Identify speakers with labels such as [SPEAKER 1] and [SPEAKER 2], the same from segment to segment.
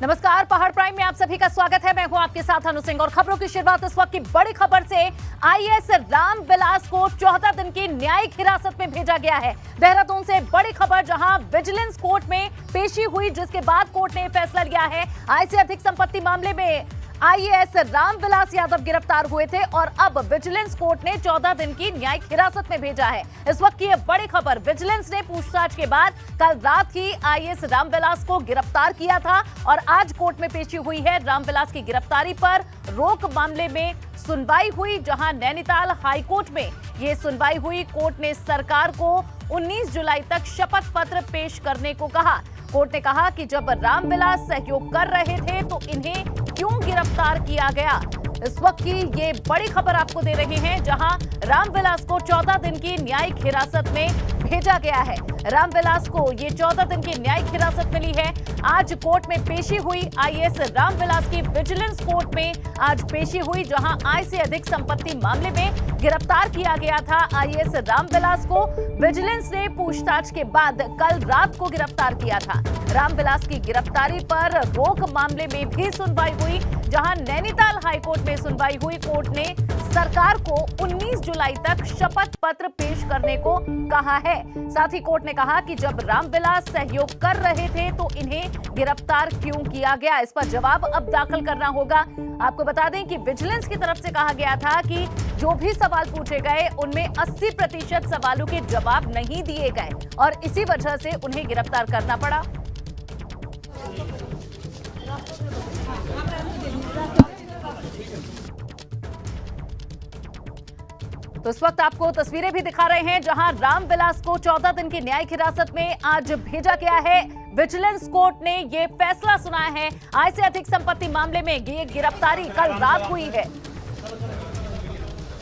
[SPEAKER 1] नमस्कार, पहाड़ प्राइम में आप सभी का स्वागत है। मैं हूं आपके साथ अनु सिंह और खबरों की शुरुआत इस वक्त की बड़ी खबर से। आईएएस रामविलास को 14 दिन की न्यायिक हिरासत में भेजा गया है। देहरादून से बड़ी खबर, जहां विजिलेंस कोर्ट में पेशी हुई, जिसके बाद कोर्ट ने फैसला लिया है। आय से अधिक संपत्ति मामले में आईएएस रामविलास यादव गिरफ्तार हुए थे और अब विजिलेंस कोर्ट ने 14 दिन की न्यायिक हिरासत में भेजा है। इस वक्त की यह बड़ी खबर, विजिलेंस ने पूछताछ के बाद कल रात ही आईएएस रामविलास को गिरफ्तार किया था और आज कोर्ट में पेशी हुई है। रामविलास की गिरफ्तारी पर रोक मामले में सुनवाई हुई, जहां नैनीताल हाईकोर्ट में ये सुनवाई हुई। कोर्ट ने सरकार को 19 जुलाई तक शपथ पत्र पेश करने को कहा। कोर्ट ने कहा कि जब रामविलास सहयोग कर रहे थे तो इन्हें क्यों गिरफ्तार किया गया। इस वक्त की ये बड़ी खबर आपको दे रहे हैं, जहां रामविलास को 14 दिन की न्यायिक हिरासत में भेजा गया है। रामविलास को ये 14 दिन की न्यायिक हिरासत मिली है। आज कोर्ट में पेशी हुई। आईएएस रामविलास की विजिलेंस कोर्ट में आज पेशी हुई, जहां आय से अधिक संपत्ति मामले में गिरफ्तार किया गया था आईएएस रामविलास को। विजिलेंस ने पूछताछ के बाद कल रात को गिरफ्तार किया था। रामविलास की गिरफ्तारी पर रोक मामले में भी सुनवाई हुई, जहां नैनीताल हाईकोर्ट में सुनवाई हुई। कोर्ट ने सरकार को 19 जुलाई तक शपथ पत्र पेश करने को कहा है। साथ ही कोर्ट ने कहा कि जब रामविलास सहयोग कर रहे थे तो इन्हें गिरफ्तार क्यों किया गया। इस पर जवाब अब दाखिल करना होगा। आपको बता दें कि विजिलेंस की तरफ से कहा गया था कि जो भी सवाल पूछे गए उनमें 80% सवालों के जवाब नहीं दिए गए और इसी वजह से उन्हें गिरफ्तार करना पड़ा। तो इस वक्त आपको तस्वीरें भी दिखा रहे हैं, जहां रामविलास को 14 दिन की न्यायिक हिरासत में आज भेजा गया है। विजिलेंस कोर्ट ने ये फैसला सुनाया है। आय से अधिक संपत्ति मामले में ये गिरफ्तारी कल रात हुई है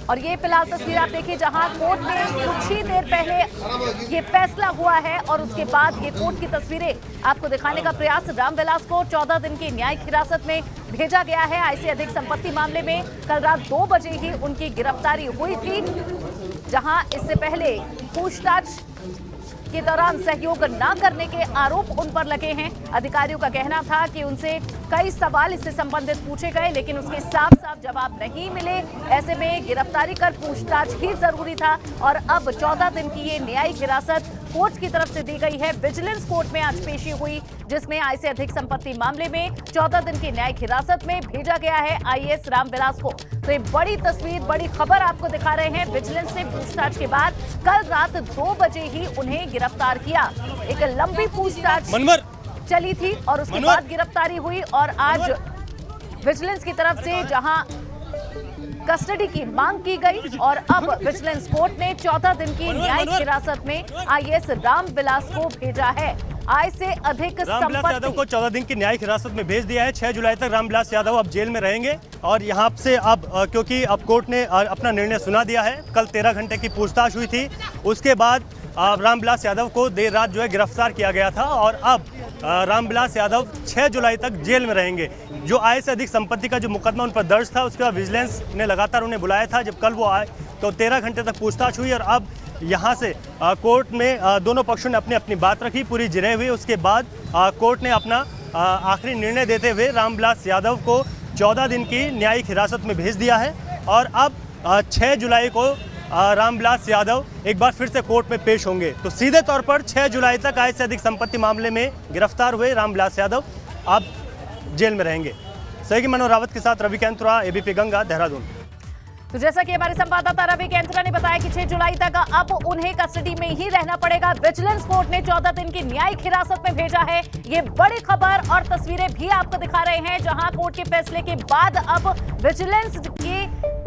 [SPEAKER 1] और ये फिलहाल तस्वीर आप देखिए, जहां कोर्ट में कुछ ही देर पहले ये फैसला हुआ है और उसके बाद ये कोर्ट की तस्वीरें आपको दिखाने का प्रयास। रामविलास को 14 दिन की न्यायिक हिरासत में भेजा गया है। आय से अधिक संपत्ति मामले में कल रात 2 बजे ही उनकी गिरफ्तारी हुई थी, जहां इससे पहले पूछताछ के दौरान सहयोग न करने के आरोप उन पर लगे हैं। अधिकारियों का कहना था कि उनसे कई सवाल इससे संबंधित पूछे गए, लेकिन उसके साफ साफ जवाब नहीं मिले। ऐसे में गिरफ्तारी कर पूछताछ ही जरूरी था और अब 14 दिन की ये न्यायिक हिरासत कोर्ट की तरफ से दी गई है। विजिलेंस कोर्ट में आज पेशी हुई, जिसमें आय से अधिक संपत्ति मामले में 14 दिन की न्यायिक हिरासत में भेजा गया है आईएएस रामविलास को। तो ये बड़ी तस्वीर, बड़ी खबर आपको दिखा रहे हैं। विजिलेंस ने पूछताछ के बाद कल रात 2 बजे ही उन्हें गिरफ्तार किया। एक लंबी पूछताछ चली थी और उसके बाद गिरफ्तारी हुई और आज विजिलेंस की तरफ से जहां कस्टडी की मांग की गई और अब विजिलेंस कोर्ट ने 14 दिन की न्यायिक हिरासत में आईएएस रामविलास को भेजा है। आय से अधिक
[SPEAKER 2] रामविलास यादव को 14 दिन की न्यायिक हिरासत में भेज दिया है। 6 जुलाई तक रामविलास यादव अब जेल में रहेंगे और यहाँ से अब क्योंकि अब कोर्ट ने अपना निर्णय सुना दिया है। कल 13 घंटे की पूछताछ हुई थी, उसके बाद रामविलास यादव को देर रात जो है गिरफ्तार किया गया था और अब रामविलास यादव 6 जुलाई तक जेल में रहेंगे। जो आय से अधिक संपत्ति का जो मुकदमा उन पर दर्ज था, उसके बाद विजिलेंस ने लगातार उन्हें बुलाया था। जब कल वो आए तो 13 घंटे तक पूछताछ हुई और अब यहाँ से कोर्ट में दोनों पक्षों ने अपनी अपनी बात रखी, पूरी जिरह हुई। उसके बाद कोर्ट ने अपना आखिरी निर्णय देते हुए रामविलास यादव को 14 दिन की न्यायिक हिरासत में भेज दिया है और अब 6 जुलाई को रामविलास यादव एक बार फिर से कोर्ट में पेश होंगे। तो सीधे तौर पर 6 जुलाई तक आय से अधिक संपत्ति मामले में गिरफ्तार हुए रामविलास यादव अब जेल में रहेंगे। सहयोगी मनोज रावत के साथ रवि कैंथुरा, एबीपी गंगा, देहरादून।
[SPEAKER 1] तो जैसा कि हमारे संवाददाता रवि कैंथुरा ने बताया कि 6 जुलाई तक अब उन्हें कस्टडी में ही रहना पड़ेगा। विजिलेंस कोर्ट ने 14 दिन की न्यायिक हिरासत में भेजा है। ये बड़ी खबर और तस्वीरें भी आपको दिखा रहे हैं, जहां कोर्ट के फैसले के बाद अब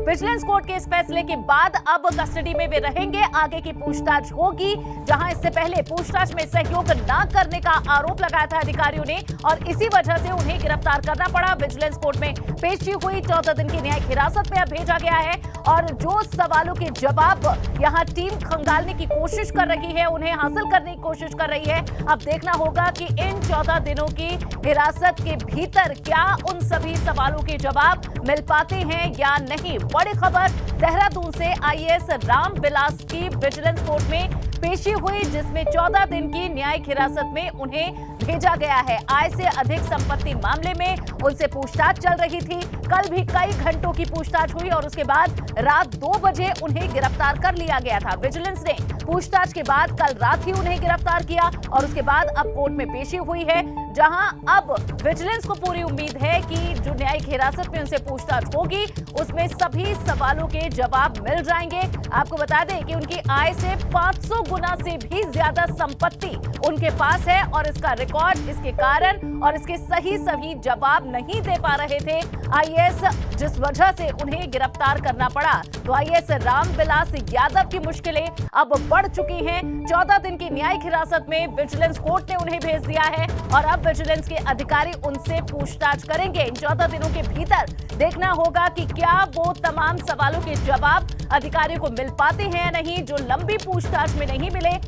[SPEAKER 1] विजिलेंस कोर्ट के इस फैसले के बाद अब कस्टडी में वे रहेंगे। आगे की पूछताछ होगी, जहां इससे पहले पूछताछ में सहयोग न करने का आरोप लगाया था अधिकारियों ने और इसी वजह से उन्हें गिरफ्तार करना पड़ा। विजिलेंस कोर्ट में पेशी हुई, 14 दिन की न्यायिक हिरासत में अब भेजा गया है और जो सवालों के जवाब यहां टीम खंगालने की कोशिश कर रही है, उन्हें हासिल करने कोशिश कर रही है। अब देखना होगा कि इन 14 दिनों की हिरासत के भीतर क्या उन सभी सवालों के जवाब मिल पाते हैं या नहीं। बड़ी खबर देहरादून से आईएएस रामविलास की विजिलेंस कोर्ट में पेशी हुई, जिसमें 14 दिन की न्यायिक हिरासत में उन्हें भेजा गया है। आय से अधिक संपत्ति मामले में उनसे पूछताछ चल रही थी। कल भी कई घंटों की पूछताछ हुई और उसके बाद रात 2 बजे उन्हें गिरफ्तार कर लिया गया था। विजिलेंस ने पूछताछ के बाद कल रात ही उन्हें गिरफ्तार किया और उसके बाद अब कोर्ट में पेशी हुई है, जहां अब विजिलेंस को पूरी उम्मीद है कि जो न्यायिक हिरासत में उनसे पूछताछ होगी उसमें सभी सवालों के जवाब मिल जाएंगे। आपको बता दें कि उनकी आय से 500 गुना से भी ज्यादा संपत्ति उनके पास है और इसका रिकॉर्ड, इसके कारण और इसके सही जवाब नहीं दे पा रहे थे आईएएस, जिस वजह से उन्हें गिरफ्तार करना पड़ा। तो आईएएस रामविलास यादव की मुश्किलें अब बढ़ चुकी हैं। 14 दिन की न्यायिक हिरासत में विजिलेंस कोर्ट ने उन्हें भेज दिया है और अब विजिलेंस के अधिकारी उनसे पूछताछ करेंगे। इन 14 दिनों के भीतर देखना होगा कि क्या वो तमाम सवालों के जवाब अधिकारियों को मिल पाते हैं या नहीं, जो लंबी पूछताछ में नहीं मिले।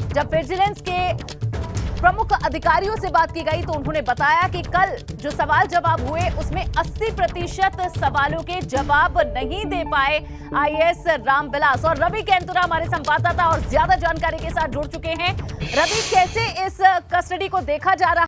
[SPEAKER 1] जब विजिलेंस के प्रमुख अधिकारियों से बात की गई तो उन्होंने बताया कि कल जो सवाल जवाब हुए उसमें 80% सवालों के जवाब नहीं दे पाए आईएएस रामविलास। और रवि केंतुरा हमारे संवाददाता और ज्यादा जानकारी के साथ जुड़ चुके हैं। रवि, कैसे इस कस्टडी को देखा जा रहा